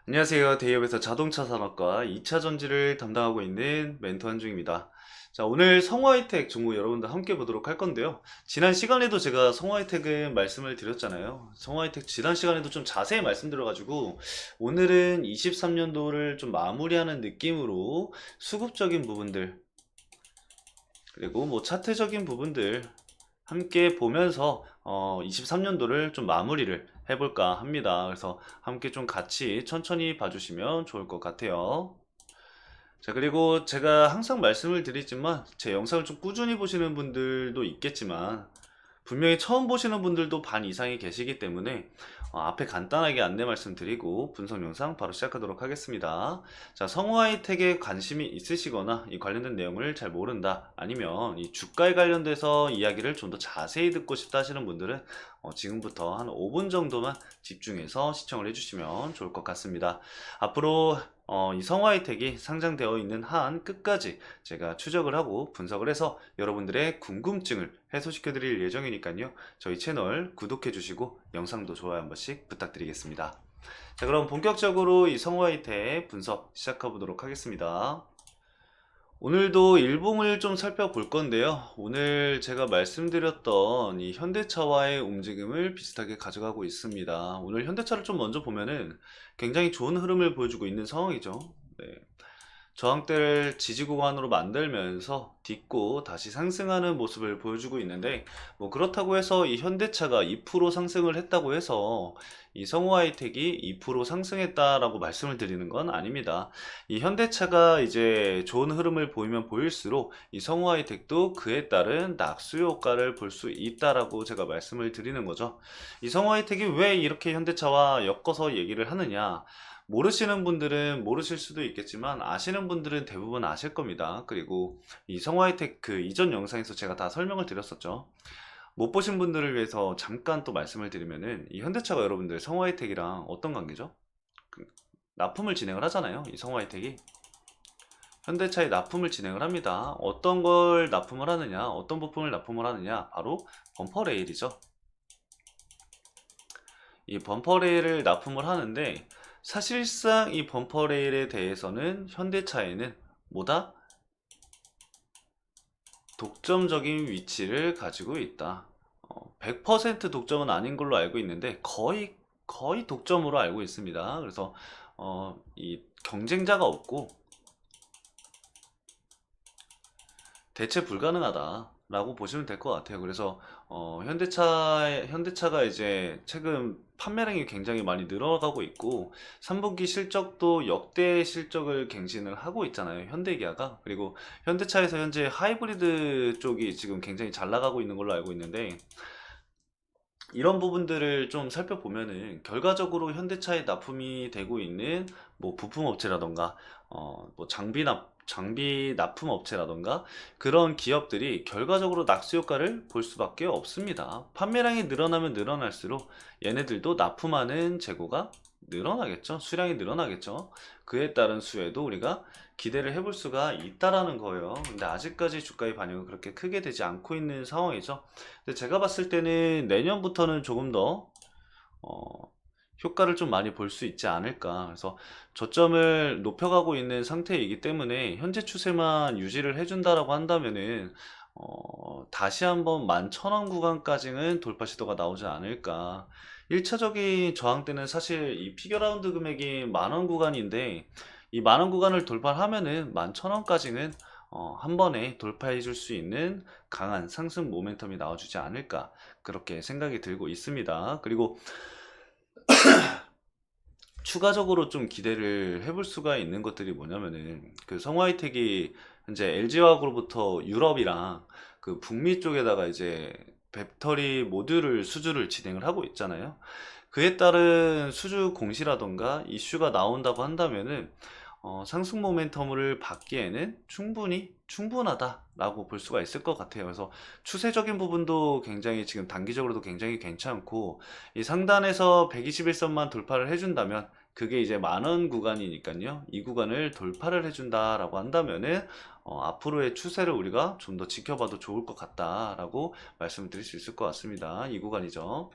안녕하세요. 대기업에서 자동차 산업과 2차 전지를 담당하고 있는 멘토 한중입니다. 자, 오늘 성화이텍 종목 여러분들 함께 보도록 할 건데요. 지난 시간에도 제가 성화이텍은 말씀을 드렸잖아요. 성화이텍 지난 시간에도 좀 자세히 말씀드려가지고 오늘은 23년도를 좀 마무리하는 느낌으로 수급적인 부분들 그리고 뭐 차트적인 부분들 함께 보면서 23년도를 좀 마무리를 해볼까 합니다. 그래서 함께 좀 같이 천천히 봐주시면 좋을 것 같아요. 자, 그리고 제가 항상 말씀을 드리지만 제 영상을 좀 꾸준히 보시는 분들도 있겠지만 분명히 처음 보시는 분들도 반 이상이 계시기 때문에 앞에 간단하게 안내 말씀드리고 분석 영상 바로 시작하도록 하겠습니다. 자, 성우하이텍에 관심이 있으시거나 이 관련된 내용을 잘 모른다, 아니면 이 주가에 관련돼서 이야기를 좀 더 자세히 듣고 싶다 하시는 분들은 지금부터 한 5분 정도만 집중해서 시청을 해주시면 좋을 것 같습니다. 앞으로 이 성우하이텍이 상장되어 있는 한 끝까지 제가 추적을 하고 분석을 해서 여러분들의 궁금증을 해소시켜 드릴 예정이니까요. 저희 채널 구독해 주시고 영상도 좋아요 한 번씩 부탁드리겠습니다. 자, 그럼 본격적으로 이 성우하이텍 분석 시작해 보도록 하겠습니다. 오늘도 일봉을 좀 살펴볼 건데요. 오늘 제가 말씀드렸던 이 현대차와의 움직임을 비슷하게 가져가고 있습니다. 오늘 현대차를 좀 먼저 보면은 굉장히 좋은 흐름을 보여주고 있는 상황이죠. 네. 저항대를 지지 구간으로 만들면서 딛고 다시 상승하는 모습을 보여주고 있는데, 뭐 그렇다고 해서 이 현대차가 2% 상승을 했다고 해서 이 성우하이텍이 2% 상승했다라고 말씀을 드리는 건 아닙니다. 이 현대차가 이제 좋은 흐름을 보이면 보일수록 이 성우하이텍도 그에 따른 낙수 효과를 볼 수 있다라고 제가 말씀을 드리는 거죠. 이 성우하이텍이 왜 이렇게 현대차와 엮어서 얘기를 하느냐, 모르시는 분들은 모르실 수도 있겠지만 아시는 분들은 대부분 아실 겁니다. 그리고 이 성화이텍 그 이전 영상에서 제가 다 설명을 드렸었죠. 못 보신 분들을 위해서 잠깐 또 말씀을 드리면은, 이 현대차가 여러분들 성화이텍이랑 어떤 관계죠? 그 납품을 진행을 하잖아요. 이 성화이텍이 현대차에 납품을 진행을 합니다. 어떤 걸 납품을 하느냐, 어떤 부품을 납품을 하느냐, 바로 범퍼 레일이죠. 이 범퍼 레일을 납품을 하는데, 사실상 이 범퍼 레일에 대해서는 현대차에는 뭐다? 독점적인 위치를 가지고 있다. 100% 독점은 아닌 걸로 알고 있는데 거의 독점으로 알고 있습니다. 그래서 이 경쟁자가 없고 대체 불가능하다라고 보시면 될 것 같아요. 그래서 현대차가 이제 최근 판매량이 굉장히 많이 늘어가고 있고 3분기 실적도 역대 실적을 갱신을 하고 있잖아요. 현대기아가. 그리고 현대차에서 현재 하이브리드 쪽이 지금 굉장히 잘 나가고 있는 걸로 알고 있는데, 이런 부분들을 좀 살펴보면은 결과적으로 현대차에 납품이 되고 있는 뭐 부품 업체라던가 뭐 장비 납품 업체라던가 그런 기업들이 결과적으로 낙수 효과를 볼 수밖에 없습니다. 판매량이 늘어나면 늘어날수록 얘네들도 납품하는 재고가 늘어나겠죠. 수량이 늘어나겠죠. 그에 따른 수에도 우리가 기대를 해볼 수가 있다라는 거예요. 근데 아직까지 주가의 반영은 그렇게 크게 되지 않고 있는 상황이죠. 근데 제가 봤을 때는 내년부터는 조금 더 어, 효과를 좀 많이 볼 수 있지 않을까. 그래서 저점을 높여가고 있는 상태이기 때문에 현재 추세만 유지를 해준다라고 한다면은 다시 한번 11,000원 구간까지는 돌파 시도가 나오지 않을까. 1차적인 저항대는 사실 이 피겨라운드 금액이 10,000원 구간인데, 이 10,000원 구간을 돌파하면은 11,000원까지는 한 번에 돌파해 줄 수 있는 강한 상승 모멘텀이 나와주지 않을까, 그렇게 생각이 들고 있습니다. 그리고 추가적으로 좀 기대를 해볼 수가 있는 것들이 뭐냐면은, 그 성화이텍이 현재 LG화학으로부터 유럽이랑 그 북미 쪽에다가 이제 배터리 모듈을 수주를 진행을 하고 있잖아요. 그에 따른 수주 공시라던가 이슈가 나온다고 한다면은 상승 모멘텀을 받기에는 충분하다라고 볼 수가 있을 것 같아요. 그래서 추세적인 부분도 굉장히 지금 단기적으로도 굉장히 괜찮고, 이 상단에서 121선만 돌파를 해준다면 그게 이제 10,000원 구간이니까요. 이 구간을 돌파를 해준다라고 한다면은 앞으로의 추세를 우리가 좀 더 지켜봐도 좋을 것 같다라고 말씀을 드릴 수 있을 것 같습니다. 이 구간이죠.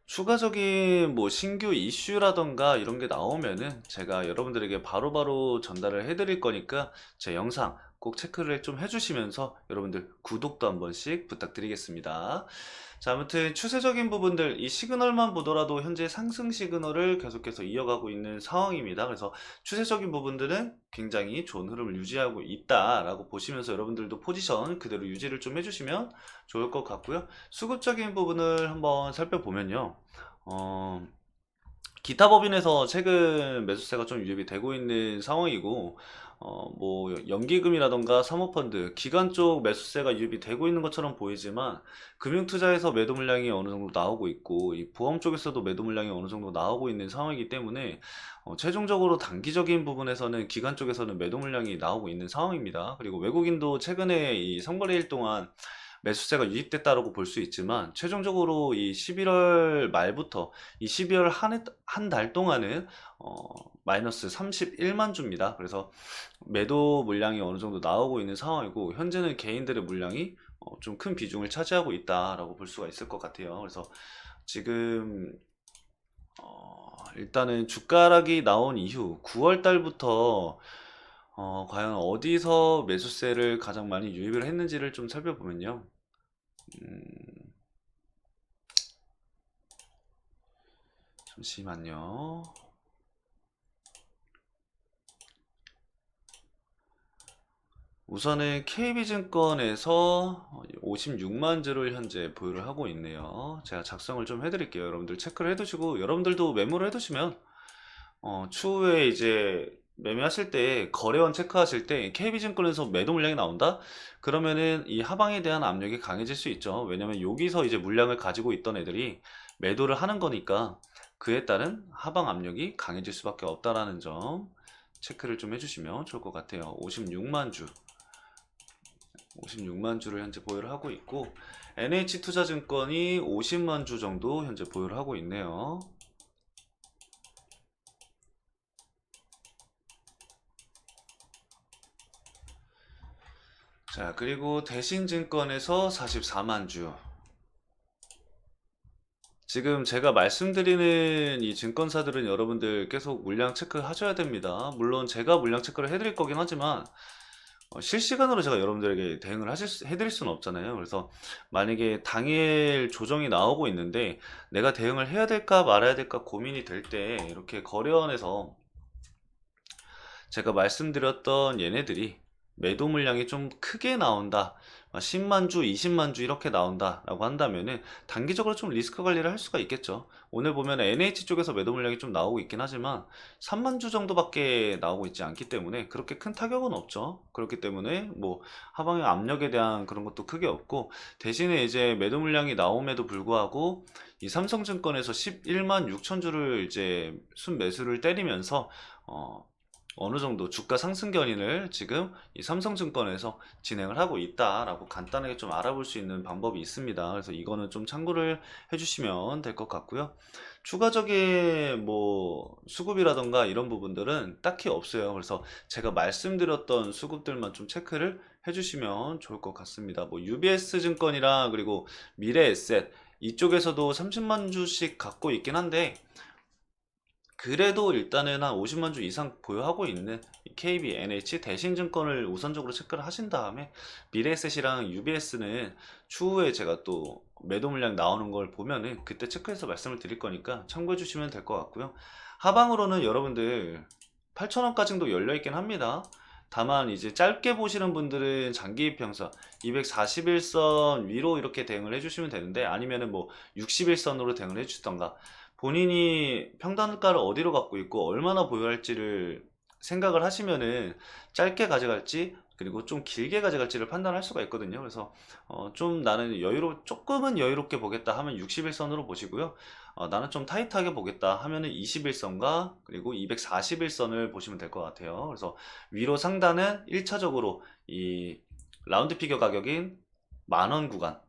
추가적인 뭐 신규 이슈라던가 이런 게 나오면은 제가 여러분들에게 바로바로 전달을 해드릴 거니까 제 영상 꼭 체크를 좀 해주시면서 여러분들 구독도 한 번씩 부탁드리겠습니다. 자, 아무튼 추세적인 부분들 이 시그널만 보더라도 현재 상승 시그널을 계속해서 이어가고 있는 상황입니다. 그래서 추세적인 부분들은 굉장히 좋은 흐름을 유지하고 있다라고 보시면서 여러분들도 포지션 그대로 유지를 좀 해주시면 좋을 것 같고요. 수급적인 부분을 한번 살펴보면요. 어, 기타 법인에서 최근 매수세가 좀 유입이 되고 있는 상황이고, 뭐, 연기금이라던가 사모펀드, 기관 쪽 매수세가 유입이 되고 있는 것처럼 보이지만, 금융투자에서 매도 물량이 어느 정도 나오고 있고, 이 보험 쪽에서도 매도 물량이 어느 정도 나오고 있는 상황이기 때문에, 최종적으로 단기적인 부분에서는 기관 쪽에서는 매도 물량이 나오고 있는 상황입니다. 그리고 외국인도 최근에 이 상거래일 동안 매수세가 유입됐다라고 볼 수 있지만 최종적으로 이 11월 말부터 이 12월 한 달 동안은 마이너스 31만 주입니다. 그래서 매도 물량이 어느 정도 나오고 있는 상황이고 현재는 개인들의 물량이 좀 큰 비중을 차지하고 있다라고 볼 수가 있을 것 같아요. 그래서 지금 일단은 주가락이 나온 이후 9월 달부터 과연 어디서 매수세를 가장 많이 유입을 했는지를 좀 살펴보면요. 잠시만요. 우선은 KB증권에서 56만 주를 현재 보유를 하고 있네요. 제가 작성을 좀 해드릴게요. 여러분들 체크를 해두시고 여러분들도 메모를 해두시면 추후에 이제 매매하실 때 거래원 체크하실 때 KB증권에서 매도 물량이 나온다? 그러면은 이 하방에 대한 압력이 강해질 수 있죠. 왜냐면 여기서 이제 물량을 가지고 있던 애들이 매도를 하는 거니까 그에 따른 하방 압력이 강해질 수밖에 없다라는 점 체크를 좀 해주시면 좋을 것 같아요. 56만 주를 현재 보유를 하고 있고 NH투자증권이 50만 주 정도 현재 보유를 하고 있네요. 자, 그리고 대신증권에서 44만 주. 지금 제가 말씀드리는 이 증권사들은 여러분들 계속 물량 체크 하셔야 됩니다. 물론 제가 물량 체크를 해드릴 거긴 하지만 실시간으로 제가 여러분들에게 대응을 해드릴 수는 없잖아요. 그래서 만약에 당일 조정이 나오고 있는데 내가 대응을 해야 될까 말아야 될까 고민이 될 때 이렇게 거래원에서 제가 말씀드렸던 얘네들이 매도 물량이 좀 크게 나온다. 10만 주, 20만 주 이렇게 나온다 라고 한다면은 단기적으로 좀 리스크 관리를 할 수가 있겠죠. 오늘 보면 NH 쪽에서 매도 물량이 좀 나오고 있긴 하지만 3만 주 정도밖에 나오고 있지 않기 때문에 그렇게 큰 타격은 없죠. 그렇기 때문에 뭐 하방의 압력에 대한 그런 것도 크게 없고 대신에 이제 매도 물량이 나옴에도 불구하고 이 삼성증권에서 11만 6천 주를 이제 순매수를 때리면서 어느 정도 주가 상승 견인을 지금 이 삼성증권에서 진행을 하고 있다라고 간단하게 좀 알아볼 수 있는 방법이 있습니다. 그래서 이거는 좀 참고를 해주시면 될 것 같고요. 추가적인 뭐 수급이라던가 이런 부분들은 딱히 없어요. 그래서 제가 말씀드렸던 수급들만 좀 체크를 해주시면 좋을 것 같습니다. 뭐 UBS 증권이랑 그리고 미래에셋 이쪽에서도 30만 주씩 갖고 있긴 한데 그래도 일단은 한 50만 주 이상 보유하고 있는 KB, NH, 대신증권을 우선적으로 체크를 하신 다음에 미래에셋이랑 UBS는 추후에 제가 또 매도 물량 나오는 걸 보면은 그때 체크해서 말씀을 드릴 거니까 참고해 주시면 될 것 같고요. 하방으로는 여러분들 8,000원까지도 열려 있긴 합니다. 다만 이제 짧게 보시는 분들은 장기 이평선 241선 위로 이렇게 대응을 해주시면 되는데 아니면은 뭐 61선으로 대응을 해주던가 본인이 평단가를 어디로 갖고 있고 얼마나 보유할지를 생각을 하시면은 짧게 가져갈지 그리고 좀 길게 가져갈지를 판단할 수가 있거든요. 그래서 좀 나는 조금은 여유롭게 보겠다 하면 61선으로 보시고요. 나는 좀 타이트하게 보겠다 하면은 21선과 그리고 241선을 보시면 될 것 같아요. 그래서 위로 상단은 1차적으로 이 라운드 피겨 가격인 10,000원 구간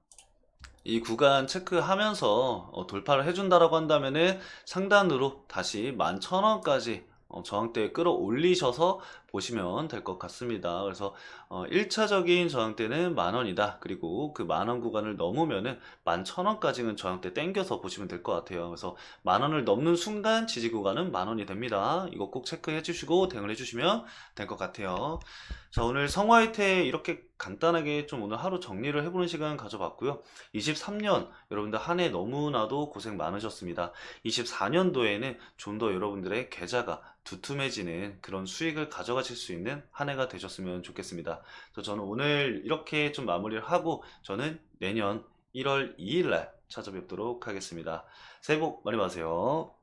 이 구간 체크하면서 돌파를 해준다라고 한다면은 상단으로 다시 11,000원까지 저항대에 끌어올리셔서 보시면 될 것 같습니다. 그래서 1차적인 저항대는 10,000원이다. 그리고 그 10,000원 구간을 넘으면은 11,000원까지는 저항대 땡겨서 보시면 될 것 같아요. 그래서 10,000원을 넘는 순간 지지 구간은 10,000원이 됩니다. 이거 꼭 체크해 주시고 대응을 해 주시면 될 것 같아요. 자, 오늘 성화이테 이렇게 간단하게 좀 오늘 하루 정리를 해보는 시간 가져봤고요. 23년 여러분들 한 해 너무나도 고생 많으셨습니다. 24년도에는 좀 더 여러분들의 계좌가 두툼해지는 그런 수익을 가져가실 수 있는 한 해가 되셨으면 좋겠습니다. 그래서 저는 오늘 이렇게 좀 마무리를 하고 저는 내년 1월 2일 날 찾아뵙도록 하겠습니다. 새해 복 많이 받으세요.